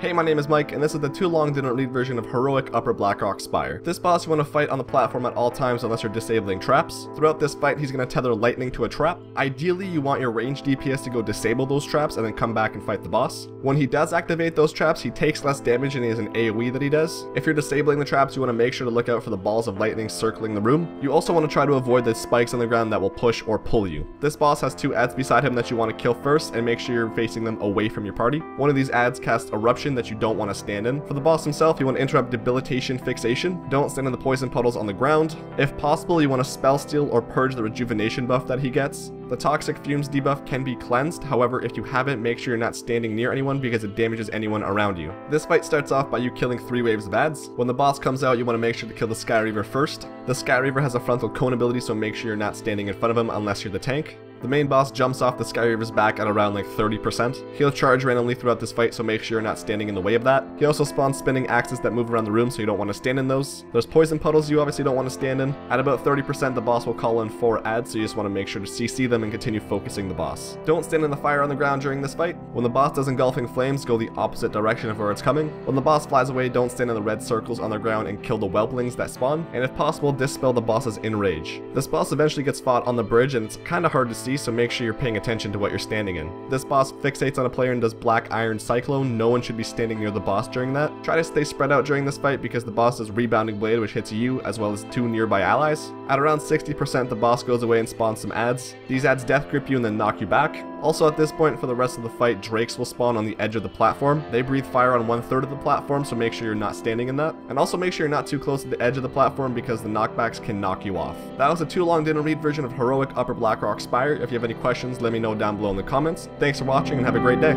Hey, my name is Mike, and this is the too long didn't read version of Heroic Upper Blackrock Spire. This boss you want to fight on the platform at all times unless you're disabling traps. Throughout this fight, he's going to tether lightning to a trap. Ideally, you want your ranged DPS to go disable those traps and then come back and fight the boss. When he does activate those traps, he takes less damage and he has an AoE that he does. If you're disabling the traps, you want to make sure to look out for the balls of lightning circling the room. You also want to try to avoid the spikes on the ground that will push or pull you. This boss has two ads beside him that you want to kill first, and make sure you're facing them away from your party. One of these ads casts Eruption that you don't want to stand in. For the boss himself, you want to interrupt Debilitation Fixation. Don't stand in the poison puddles on the ground. If possible, you want to spell steal or purge the rejuvenation buff that he gets. The Toxic Fumes debuff can be cleansed, however, if you haven't, make sure you're not standing near anyone because it damages anyone around you. This fight starts off by you killing 3 waves of ads. When the boss comes out, you want to make sure to kill the Sky Reaver first. The Sky Reaver has a frontal cone ability, so make sure you're not standing in front of him unless you're the tank. The main boss jumps off the Sky Reaver's back at around like 30%. He'll charge randomly throughout this fight, so make sure you're not standing in the way of that. He also spawns spinning axes that move around the room, so you don't want to stand in those. There's poison puddles you obviously don't want to stand in. At about 30%, the boss will call in 4 ads, so you just want to make sure to CC them and continue focusing the boss. Don't stand in the fire on the ground during this fight. When the boss does engulfing flames, go the opposite direction of where it's coming. When the boss flies away, don't stand in the red circles on the ground and kill the whelplings that spawn, and if possible, dispel the boss's enrage. This boss eventually gets fought on the bridge, and it's kind of hard to see, so make sure you're paying attention to what you're standing in. This boss fixates on a player and does Black Iron Cyclone. No one should be standing near the boss during that. Try to stay spread out during this fight because the boss does Rebounding Blade, which hits you as well as 2 nearby allies. At around 60%, the boss goes away and spawns some ads. These ads death grip you and then knock you back. Also at this point, for the rest of the fight, drakes will spawn on the edge of the platform. They breathe fire on 1/3 of the platform, so make sure you're not standing in that. And also make sure you're not too close to the edge of the platform because the knockbacks can knock you off. That was a too long didn't read version of Heroic Upper Blackrock Spire. If you have any questions, let me know down below in the comments. Thanks for watching and have a great day.